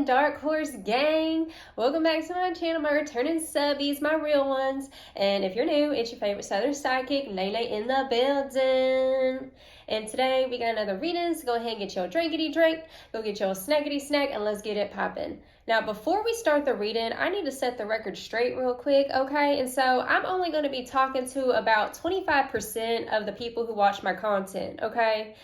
morning, Dark Horse Gang. Welcome back to my channel, my returning subbies, my real ones. And if you're new, it's your favorite Southern Psychic, Lele in the building. And today we got another reading, so go ahead and get your drinkity drink, go get your snackity snack, and let's get it popping. Now, before we start the reading, I need to set the record straight real quick, okay? And so I'm only going to be talking to about 25% of the people who watch my content, okay?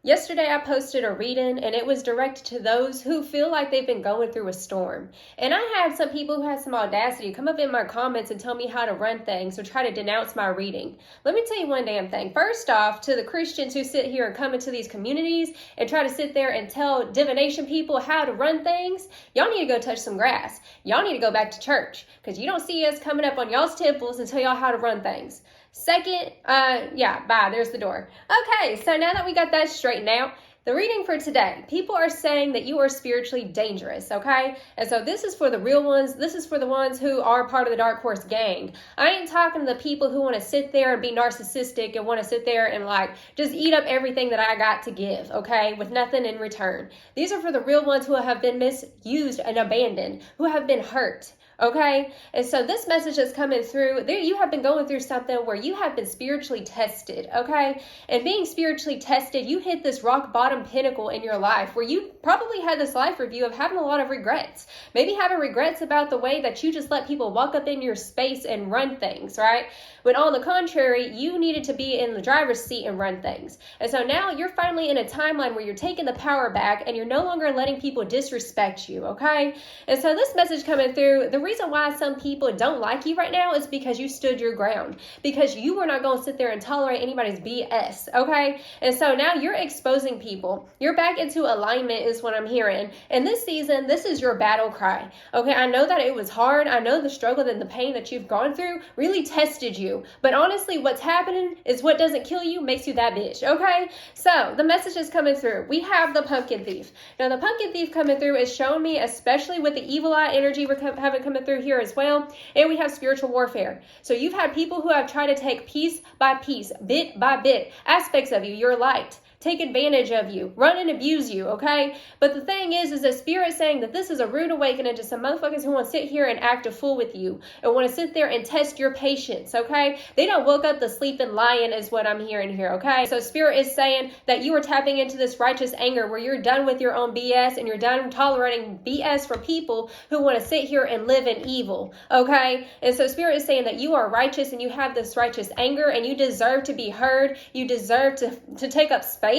Yesterday, I posted a reading, and it was directed to those who feel like they've been going through a storm. And I had some people who had some audacity come up in my comments and tell me how to run things or try to denounce my reading. Let me tell you one damn thing. First off, to the Christians who sit here and come into these communities and try to sit there and tell divination people how to run things, y'all need to go touch some grass. Y'all need to go back to church, because you don't see us coming up on y'all's temples and tell y'all how to run things. Second, bye, there's the door. Okay, so now that we got that straightened out, the reading for today, people are saying that you are spiritually dangerous, okay? And so this is for the real ones. This is for the ones who are part of the Dark Horse Gang. I ain't talking to the people who want to sit there and be narcissistic and want to sit there and like just eat up everything that I got to give, okay, with nothing in return. These are for the real ones who have been misused and abandoned, who have been hurt. Okay, and so this message is coming through. There, you have been going through something where you have been spiritually tested, okay? And being spiritually tested, you hit this rock bottom pinnacle in your life where you probably had this life review of having a lot of regrets. Maybe having regrets about the way that you just let people walk up in your space and run things, right? When on the contrary, you needed to be in the driver's seat and run things. And so now you're finally in a timeline where you're taking the power back and you're no longer letting people disrespect you, okay? And so this message coming through, the reason why some people don't like you right now is because you stood your ground, because you were not going to sit there and tolerate anybody's BS, okay? And so now you're exposing people. You're back into alignment is what I'm hearing. And this season, this is your battle cry, okay? I know that it was hard. I know the struggle and the pain that you've gone through really tested you. But honestly, what's happening is what doesn't kill you makes you that bitch, okay? So the message is coming through. We have the pumpkin thief. Now, the pumpkin thief coming through is showing me, especially with the evil eye energy we're having coming through here as well, and we have spiritual warfare. So you've had people who have tried to take piece by piece, bit by bit, aspects of you, your light, take advantage of you, run and abuse you, okay? But the thing is the Spirit saying that this is a rude awakening to some motherfuckers who want to sit here and act a fool with you and want to sit there and test your patience, okay? They don't woke up the sleeping lion is what I'm hearing here, okay? So Spirit is saying that you are tapping into this righteous anger where you're done with your own BS and you're done tolerating BS from people who want to sit here and live in evil, okay? And so Spirit is saying that you are righteous and you have this righteous anger and you deserve to be heard. You deserve to take up space.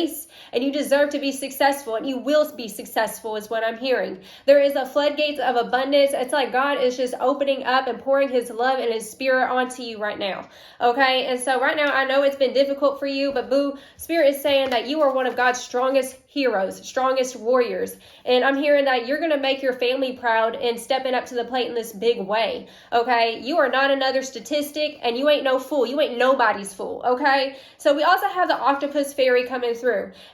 And you deserve to be successful, and you will be successful is what I'm hearing. There is a floodgates of abundance. It's like God is just opening up and pouring his love and his spirit onto you right now. Okay. And so right now, I know it's been difficult for you, but boo, Spirit is saying that you are one of God's strongest heroes, strongest warriors. And I'm hearing that you're going to make your family proud and stepping up to the plate in this big way. Okay. You are not another statistic, and you ain't no fool. You ain't nobody's fool. Okay. So we also have the octopus fairy coming through.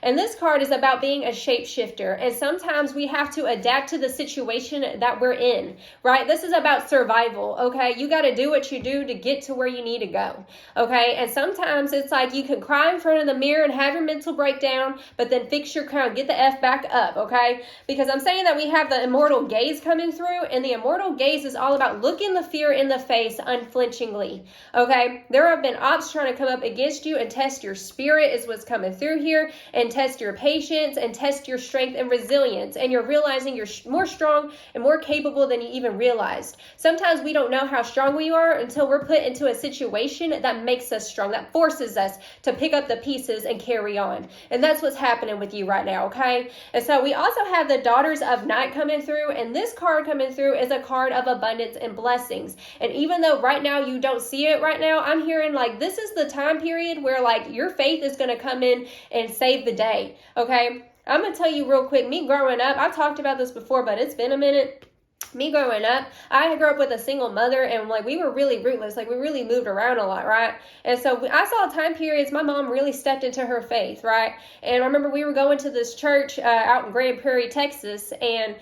And this card is about being a shapeshifter. And sometimes we have to adapt to the situation that we're in, right? This is about survival, okay? You got to do what you do to get to where you need to go, okay? And sometimes it's like you can cry in front of the mirror and have your mental breakdown, but then fix your crown, get the F back up, okay? Because I'm saying that we have the immortal gaze coming through, and the immortal gaze is all about looking the fear in the face unflinchingly, okay? There have been ops trying to come up against you and test your spirit is what's coming through here, and test your patience and test your strength and resilience. And you're realizing you're more strong and more capable than you even realized. Sometimes we don't know how strong we are until we're put into a situation that makes us strong, that forces us to pick up the pieces and carry on. And that's what's happening with you right now, okay? And so we also have the Daughters of Night coming through, and this card coming through is a card of abundance and blessings. And even though right now you don't see it right now, I'm hearing like this is the time period where like your faith is going to come in and save the day, okay? I'm going to tell you real quick, me growing up, I've talked about this before, but it's been a minute. me growing up, I grew up with a single mother, and like we were really rootless. Like we really moved around a lot, right? And so I saw time periods my mom really stepped into her faith, right? And I remember we were going to this church out in Grand Prairie, Texas, and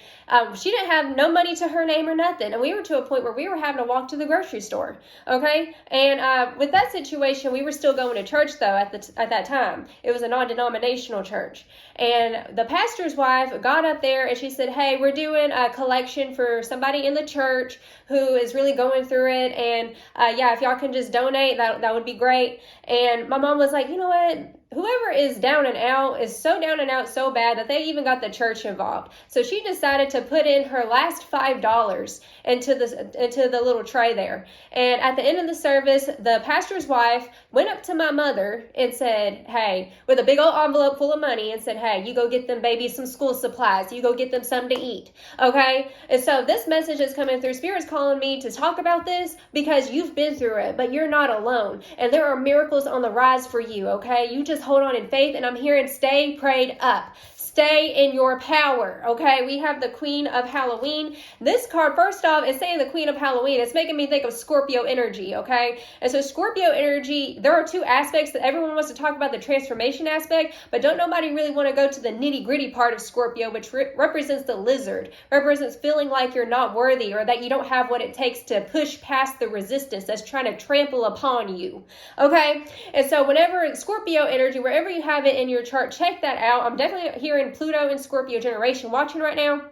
she didn't have no money to her name or nothing. And we were to a point where we were having to walk to the grocery store, okay? And with that situation, we were still going to church though at that time. It was a non-denominational church. And the pastor's wife got up there and she said, hey, we're doing a collection for somebody in the church who is really going through it, and yeah, if y'all can just donate, that would be great. And my mom was like, you know what, whoever is down and out is so down and out so bad that they even got the church involved. So she decided to put in her last $5 into the little tray there. And at the end of the service, the pastor's wife went up to my mother and said, hey, with a big old envelope full of money, and said, hey, you go get them babies some school supplies. You go get them something to eat. Okay? And so this message is coming through. Spirit's calling me to talk about this because you've been through it, but you're not alone. And there are miracles on the rise for you. Okay? You just hold on in faith, and I'm hearing stay prayed up. Stay in your power, okay? We have the Queen of Halloween. This card, first off, is saying the Queen of Halloween. It's making me think of Scorpio energy, okay? And so Scorpio energy, there are two aspects that everyone wants to talk about, the transformation aspect, but don't nobody really want to go to the nitty-gritty part of Scorpio, which represents the lizard, represents feeling like you're not worthy or that you don't have what it takes to push past the resistance that's trying to trample upon you, okay? And so whenever Scorpio energy, wherever you have it in your chart, check that out. I'm definitely hearing Pluto and Scorpio generation watching right now.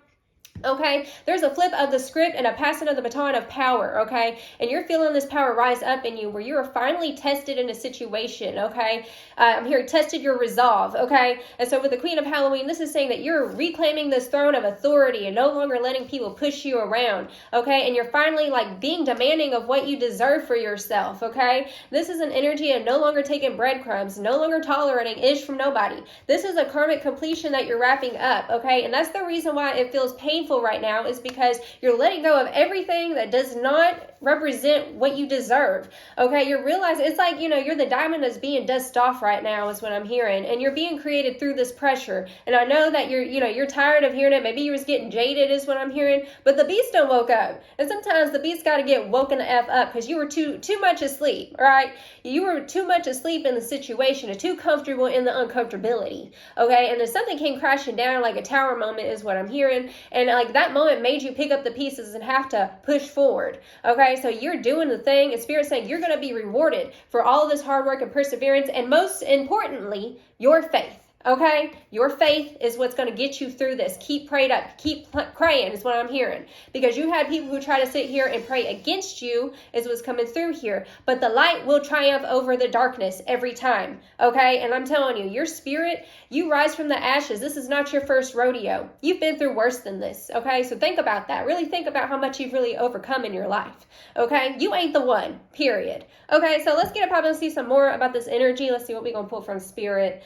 Okay, there's a flip of the script and a passing of the baton of power, okay? And you're feeling this power rise up in you where you are finally tested in a situation, okay? I'm here, tested your resolve, okay? And so with the Queen of Halloween, this is saying that you're reclaiming this throne of authority and no longer letting people push you around, okay? And you're finally like being demanding of what you deserve for yourself, okay? This is an energy of no longer taking breadcrumbs, no longer tolerating ish from nobody. This is a karmic completion that you're wrapping up, okay? And that's the reason why it feels painful right now, is because you're letting go of everything that does not represent what you deserve. Okay, you're realizing it's like, you're the diamond that's being dusted off right now is what I'm hearing, and you're being created through this pressure. And I know that you're tired of hearing it. Maybe you was getting jaded is what I'm hearing, but the beast don't woke up. And sometimes the beast got to get woken the F up because you were too much asleep, right? You were too much asleep in the situation and too comfortable in the uncomfortability. Okay, and then something came crashing down like a tower moment is what I'm hearing, and like that moment made you pick up the pieces and have to push forward. Okay, so you're doing the thing, and Spirit's saying you're going to be rewarded for all of this hard work and perseverance, and most importantly, your faith. Okay, your faith is what's going to get you through this. Keep prayed up. Keep praying is what I'm hearing. Because you had people who try to sit here and pray against you is what's coming through here. But the light will triumph over the darkness every time. Okay, and I'm telling you, your spirit, you rise from the ashes. This is not your first rodeo. You've been through worse than this. Okay, so think about that. Really think about how much you've really overcome in your life. Okay, you ain't the one, period. Okay, so let's get it popping and see some more about this energy. Let's see what we're going to pull from Spirit.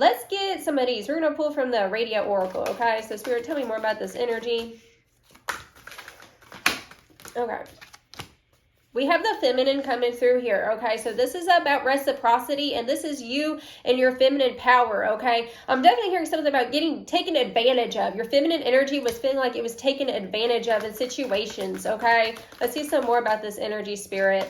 Let's get some of these. We're going to pull from the Radio Oracle, okay? So, Spirit, tell me more about this energy. Okay. We have the feminine coming through here, okay? So this is about reciprocity, and this is you and your feminine power, okay? I'm definitely hearing something about getting taken advantage of. Your feminine energy was feeling like it was taken advantage of in situations, okay? Let's see some more about this energy, Spirit.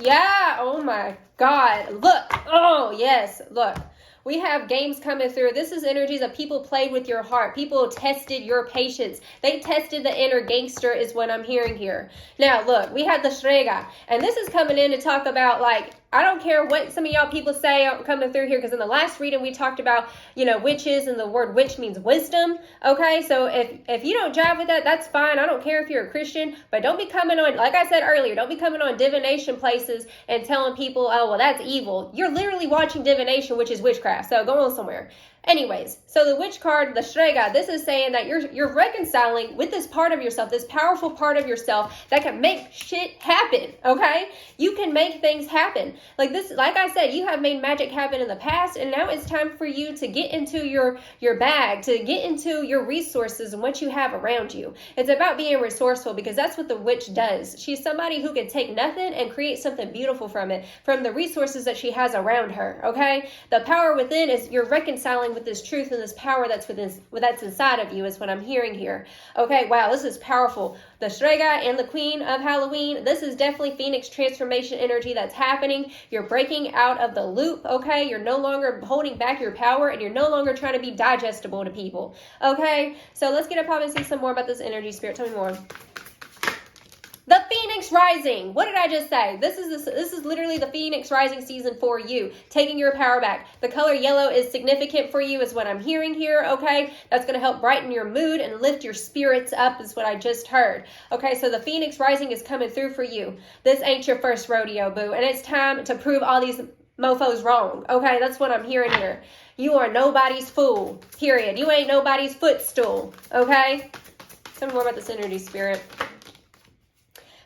Yeah, oh my God. Look, oh yes, look. We have games coming through. This is energies of people played with your heart. People tested your patience. They tested the inner gangster is what I'm hearing here. Now, look, we had the Shrega. And this is coming in to talk about, like, I don't care what some of y'all people say coming through here, because in the last reading we talked about, witches, and the word witch means wisdom. Okay, so if you don't jive with that, that's fine. I don't care if you're a Christian, but don't be coming on, like I said earlier, don't be coming on divination places and telling people, oh, well, that's evil. You're literally watching divination, which is witchcraft, so go on somewhere. Anyways, so the witch card, the Shrega, this is saying that you're reconciling with this part of yourself, this powerful part of yourself that can make shit happen, okay? You can make things happen. Like this, like I said, you have made magic happen in the past, and now it's time for you to get into your bag, to get into your resources and what you have around you. It's about being resourceful, because that's what the witch does. She's somebody who can take nothing and create something beautiful from it, from the resources that she has around her, okay? The power within is you're reconciling dealing with this truth and this power that's inside of you is what I'm hearing here. Okay, wow, this is powerful. The Strega and the Queen of Halloween, this is definitely Phoenix transformation energy that's happening. You're breaking out of the loop, okay? You're no longer holding back your power, and you're no longer trying to be digestible to people, okay? So let's get up and see some more about this energy, Spirit. Tell me more. The Phoenix Rising. What did I just say? This is literally the Phoenix Rising season for you, taking your power back. The color yellow is significant for you is what I'm hearing here, okay? That's going to help brighten your mood and lift your spirits up is what I just heard. Okay, so the Phoenix Rising is coming through for you. This ain't your first rodeo, boo, and it's time to prove all these mofos wrong, okay? That's what I'm hearing here. You are nobody's fool, period. You ain't nobody's footstool, okay? Tell me more about this energy, Spirit.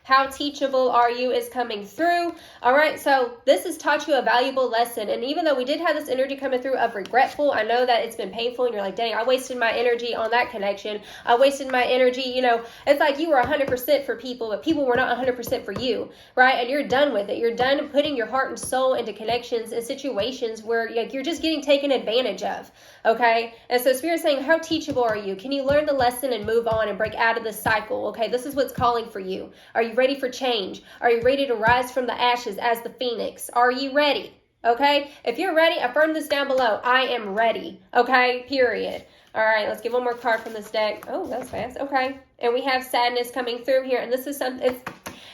How teachable are you is coming through. All right, so this has taught you a valuable lesson. And even though we did have this energy coming through of regretful, I know that it's been painful and you're like, dang, I wasted my energy on that connection. I wasted my energy, you know, it's like you were 100% for people, but people were not 100% for you, right? And you're done with it. You're done putting your heart and soul into connections and situations where like, you're just getting taken advantage of, okay? And so Spirit's saying, how teachable are you? Can you learn the lesson and move on and break out of this cycle, okay? This is what's calling for you. Are you ready for change? Are you ready to rise from the ashes as the phoenix? Are you ready? Okay? If you're ready, affirm this down below. I am ready. Okay? Period. All right, let's get one more card from this deck. Oh, that was fast. Okay. And we have sadness coming through here. And this is something,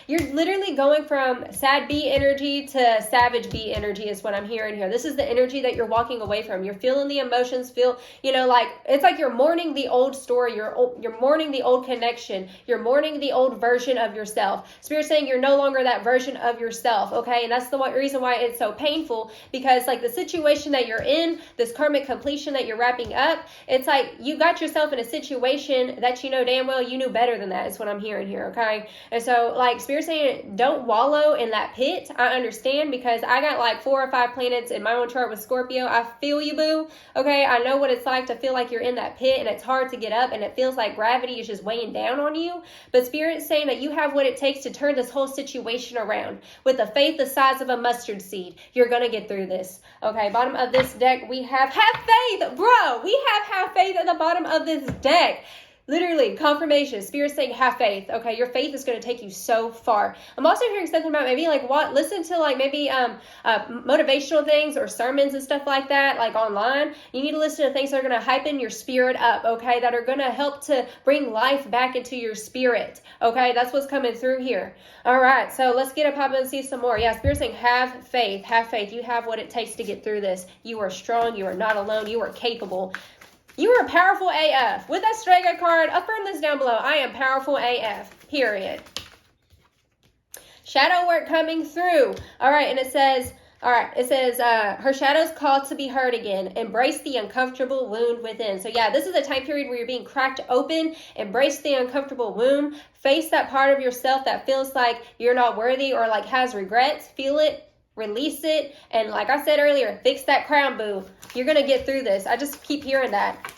you're literally going from sad bee energy to savage bee energy is what I'm hearing here. This is the energy that you're walking away from. You're feeling the emotions, you know, like, it's like you're mourning the old story. You're mourning the old connection. You're mourning the old version of yourself. Spirit's saying you're no longer that version of yourself, okay? And that's the reason why it's so painful, because like the situation that you're in, this karmic completion that you're wrapping up, it's like you got yourself in a situation that you know damn well you knew better than that is what I'm hearing here, okay? And so like Spirit saying don't wallow in that pit. I understand, because I got like 4 or 5 planets in my own chart with Scorpio. I feel you, boo. Okay, I know what it's like to feel like you're in that pit and it's hard to get up and it feels like gravity is just weighing down on you. But Spirit's saying that you have what it takes to turn this whole situation around. With a faith the size of a mustard seed, you're gonna get through this. Okay, bottom of this deck we have faith, bro. We have faith at the bottom of this deck. Literally, confirmation. Spirit saying have faith. Okay, your faith is going to take you so far. I'm also hearing something about maybe like listen to like maybe motivational things or sermons and stuff like that, like online. You need to listen to things that are going to hypen your spirit up, okay, that are going to help to bring life back into your spirit. Okay, that's what's coming through here. All right, so let's get a pop and see some more. Yeah, Spirit saying have faith. Have faith. You have what it takes to get through this. You are strong. You are not alone. You are capable. You are powerful AF. With that Strega card, affirm this down below. I am powerful AF. Period. Shadow work coming through. All right, and it says, her shadow's called to be heard again. Embrace the uncomfortable wound within. So yeah, this is a time period where you're being cracked open. Embrace the uncomfortable wound. Face that part of yourself that feels like you're not worthy or like has regrets. Feel it. Release it, and like I said earlier, fix that crown, boo. You're gonna get through this. I just keep hearing that.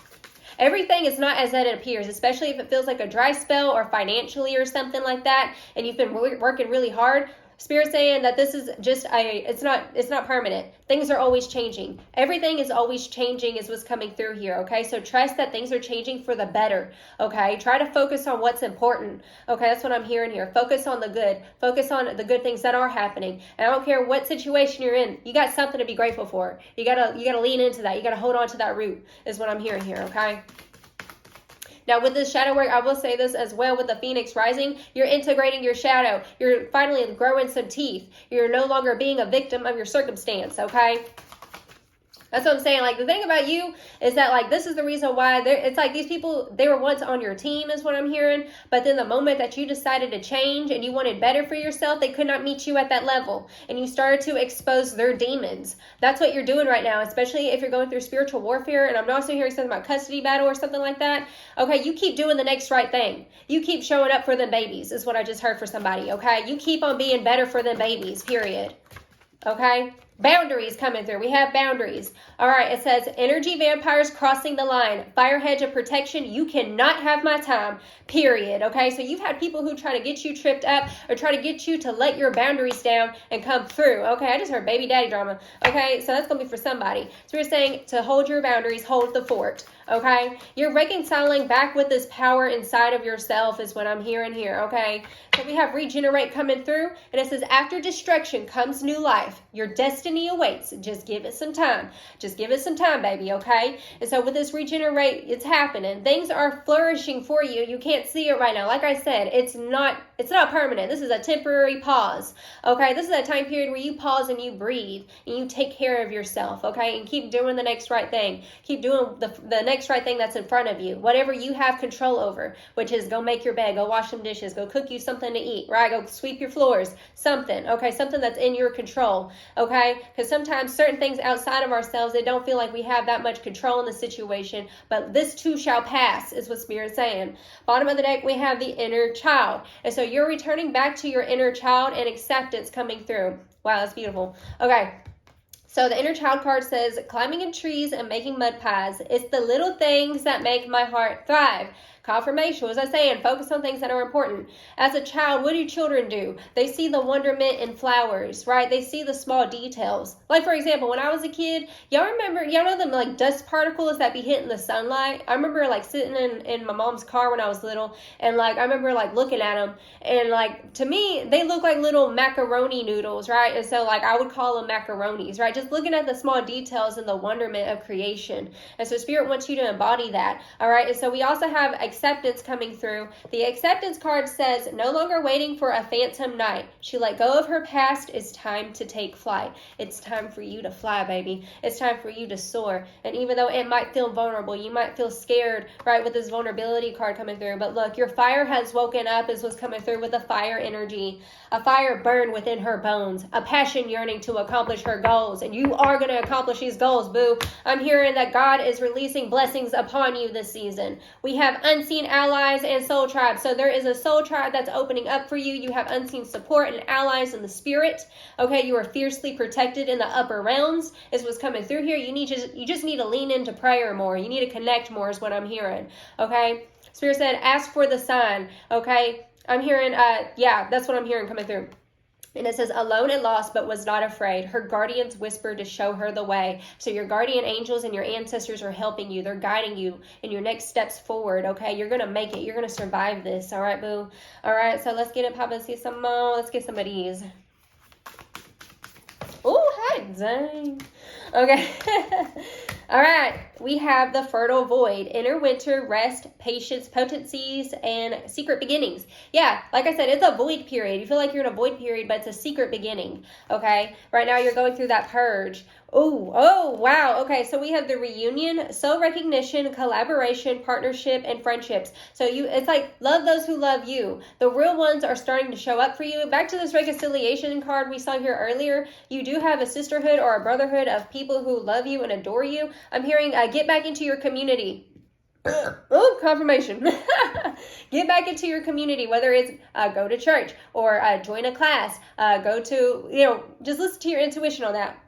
Everything is not as it appears, especially if it feels like a dry spell or financially or something like that, and you've been working really hard. Spirit saying that this is just it's not permanent. Things are always changing. Everything is always changing is what's coming through here, okay? So trust that things are changing for the better, okay? Try to focus on what's important, okay? That's what I'm hearing here. Focus on the good. Focus on the good things that are happening. And I don't care what situation you're in. You got something to be grateful for. You gotta lean into that. You gotta hold on to that root is what I'm hearing here, okay? Now, with this shadow work, I will say this as well with the Phoenix Rising, you're integrating your shadow. You're finally growing some teeth. You're no longer being a victim of your circumstance, okay? That's what I'm saying. Like, the thing about you is that, like, this is the reason why it's like these people, they were once on your team is what I'm hearing. But then the moment that you decided to change and you wanted better for yourself, they could not meet you at that level. And you started to expose their demons. That's what you're doing right now, especially if you're going through spiritual warfare. And I'm also hearing something about custody battle or something like that. Okay, you keep doing the next right thing. You keep showing up for them babies is what I just heard for somebody, okay? You keep on being better for them babies, period. Okay? Boundaries coming through. We have boundaries. All right, it says energy vampires crossing the line. Fire hedge of protection. You cannot have my time, period. Okay, so you've had people who try to get you tripped up or try to get you to let your boundaries down and come through. Okay, I just heard baby daddy drama. Okay, so that's going to be for somebody. So we're saying to hold your boundaries, hold the fort. Okay, you're reconciling back with this power inside of yourself is what I'm hearing here. Okay, so we have regenerate coming through, and it says after destruction comes new life. Your destiny awaits. Just give it some time. Just give it some time, baby. Okay, and so with this regenerate, it's happening. Things are flourishing for you. You can't see it right now. Like I said, it's not permanent. This is a temporary pause. Okay, this is a time period where you pause and you breathe and you take care of yourself. Okay, and keep doing the next right thing. Keep doing the next right thing that's in front of you. Whatever you have control over, which is go make your bed, go wash some dishes, go cook you something to eat, right? Go sweep your floors, something. Okay, something that's in your control. Okay, because sometimes certain things outside of ourselves, they don't feel like we have that much control in the situation, but this too shall pass is what Spirit's saying. Bottom of the deck, we have the inner child. And so you're returning back to your inner child and acceptance coming through. Wow, that's beautiful. Okay. So the inner child card says, climbing in trees and making mud pies. It's the little things that make my heart thrive. Confirmation, as I was saying, focus on things that are important. As a child, what do children do? They see the wonderment in flowers, right? They see the small details. Like, for example, when I was a kid, y'all know them like dust particles that be hitting the sunlight? I remember like sitting in my mom's car when I was little, and like I remember like looking at them, and like to me, they look like little macaroni noodles, right? And so like I would call them macaronis, right? Just looking at the small details and the wonderment of creation. And so Spirit wants you to embody that, all right? And so we also have acceptance coming through. The acceptance card says, no longer waiting for a phantom night. She let go of her past. It's time to take flight. It's time for you to fly, baby. It's time for you to soar. And even though it might feel vulnerable, you might feel scared, right, with this vulnerability card coming through. But look, your fire has woken up is what's coming through with a fire energy. A fire burned within her bones. A passion yearning to accomplish her goals. And you are going to accomplish these goals, boo. I'm hearing that God is releasing blessings upon you this season. We have unseen allies and soul tribes. So there is a soul tribe that's opening up for you. You have unseen support and allies in the spirit. Okay, you are fiercely protected in the upper realms is what's coming through here. You just need to lean into prayer more. You need to connect more is what I'm hearing. Okay, Spirit said, ask for the sign. Okay, I'm hearing, yeah, that's what I'm hearing coming through. And it says, alone and lost, but was not afraid. Her guardians whispered to show her the way. So your guardian angels and your ancestors are helping you. They're guiding you in your next steps forward, okay? You're going to make it. You're going to survive this, all right, boo? All right, so let's get it, Papa. See some more. Let's get some of these. Oh, hi, dang. Okay. All right, we have the fertile void, inner winter, rest, patience, potencies, and secret beginnings. Yeah, like I said, it's a void period. You feel like you're in a void period, but it's a secret beginning, okay? Right now you're going through that purge. Oh, wow. Okay, so we have the reunion, soul recognition, collaboration, partnership, and friendships. So it's like love those who love you. The real ones are starting to show up for you. Back to this reconciliation card we saw here earlier. You do have a sisterhood or a brotherhood of people who love you and adore you. I'm hearing get back into your community. Oh, confirmation. Get back into your community, whether it's go to church or join a class, go to, just listen to your intuition on that.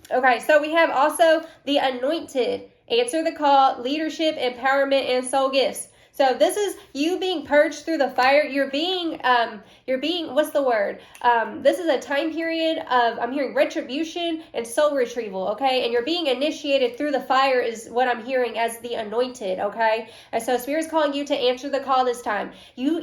Okay, so we have also the anointed, answer the call, leadership, empowerment, and soul gifts. So this is you being purged through the fire. You're being, what's the word? This is a time period of, I'm hearing retribution and soul retrieval, okay? And you're being initiated through the fire is what I'm hearing as the anointed, okay? And so Spirit's calling you to answer the call this time. You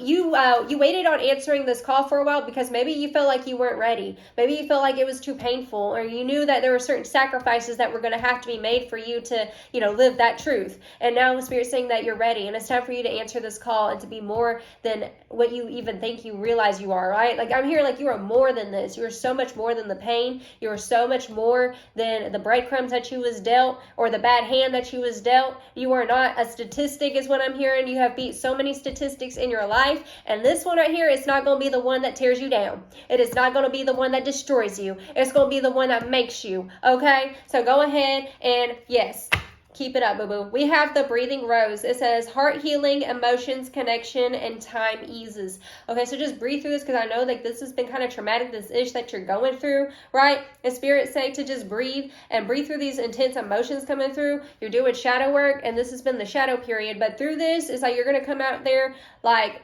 waited on answering this call for a while because maybe you felt like you weren't ready. Maybe you felt like it was too painful, or you knew that there were certain sacrifices that were going to have to be made for you to, live that truth. And now the Spirit's saying that you're ready, and it's time for you to answer this call and to be more than what you even think you realize you are, right? Like I'm hearing like you are more than this. You are so much more than the pain. You are so much more than the breadcrumbs that you was dealt or the bad hand that you was dealt. You are not a statistic is what I'm hearing. You have beat so many statistics in your life, and this one right here is not going to be the one that tears you down. It is not going to be the one that destroys you. It's going to be the one that makes you, okay? So go ahead and yes, Keep it up, boo-boo. We have the breathing rose. It says heart healing, emotions, connection, and time eases. Okay, so just breathe through this because I know like this has been kind of traumatic, this ish that you're going through, right? And Spirit say to just breathe and breathe through these intense emotions coming through. You're doing shadow work, and this has been the shadow period. But through this, it's like you're going to come out there like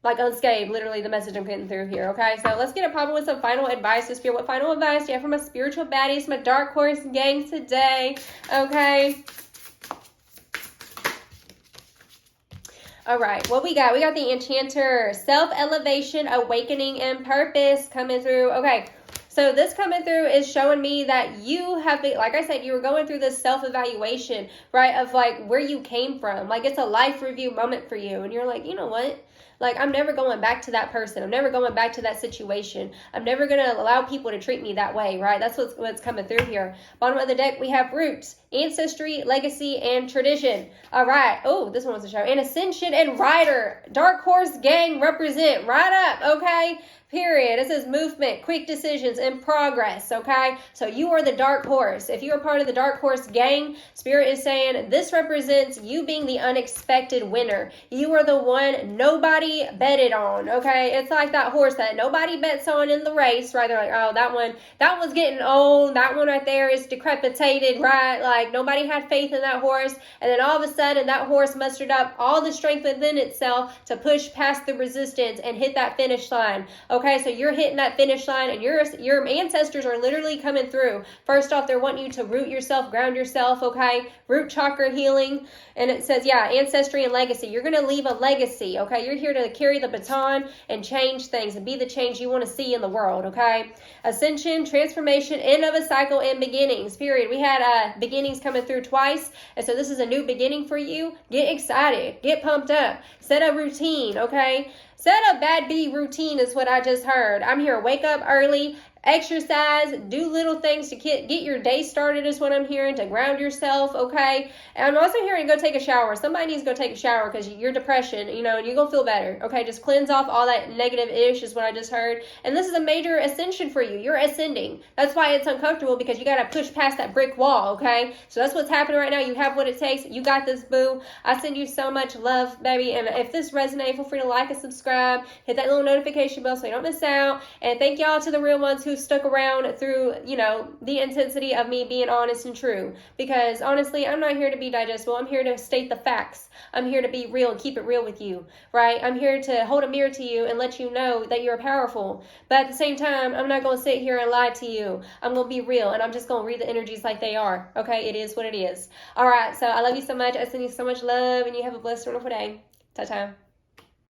unscathed, literally the message I'm getting through here, okay? So let's get it popping with some final advice. So Spirit, what final advice do you have for my spiritual baddies, my dark horse gang today, okay? All right, what we got? We got the Enchanter, self-elevation, awakening, and purpose coming through. Okay, so this coming through is showing me that you have been, like I said, you were going through this self-evaluation, right, of like where you came from. Like it's a life review moment for you. And you're like, you know what? Like, I'm never going back to that person. I'm never going back to that situation. I'm never going to allow people to treat me that way, right? That's what's coming through here. Bottom of the deck, we have roots, ancestry, legacy, and tradition. All right. Oh, this one wants to show. And ascension and rider. Dark horse gang represent. Right up, okay? Period. It says movement, quick decisions, and progress, okay? So you are the dark horse. If you are part of the dark horse gang, Spirit is saying this represents you being the unexpected winner. You are the one nobody betted on, okay? It's like that horse that nobody bets on in the race, right? They're like, oh, that one's getting old. That one right there is decrepitated, right? Like nobody had faith in that horse. And then all of a sudden that horse mustered up all the strength within itself to push past the resistance and hit that finish line. Okay, so you're hitting that finish line and your ancestors are literally coming through. First off, they're wanting you to root yourself, ground yourself, okay? Root chakra healing. And it says, yeah, ancestry and legacy. You're going to leave a legacy, okay? You're here to carry the baton and change things and be the change you want to see in the world, okay? Ascension, transformation, end of a cycle, and beginnings, period. We had beginnings coming through twice. And so this is a new beginning for you. Get excited. Get pumped up. Set a routine, okay? Set a bad B routine is what I just heard. I'm here. Wake up early, exercise, do little things to get your day started is what I'm hearing, to ground yourself, okay? And I'm also hearing go take a shower. Somebody needs to go take a shower because your depression, and you're going to feel better, okay? Just cleanse off all that negative-ish is what I just heard. And this is a major ascension for you. You're ascending. That's why it's uncomfortable because you got to push past that brick wall, okay? So that's what's happening right now. You have what it takes. You got this, boo. I send you so much love, baby. And if this resonates, feel free to like and subscribe. Hit that little notification bell so you don't miss out. And thank y'all to the real ones who stuck around through, the intensity of me being honest and true. Because honestly, I'm not here to be digestible. I'm here to state the facts. I'm here to be real and keep it real with you, right? I'm here to hold a mirror to you and let you know that you're powerful. But at the same time, I'm not going to sit here and lie to you. I'm going to be real, and I'm just going to read the energies like they are, okay? It is what it is. All right, so I love you so much. I send you so much love, and you have a blessed, wonderful day. Ta-ta.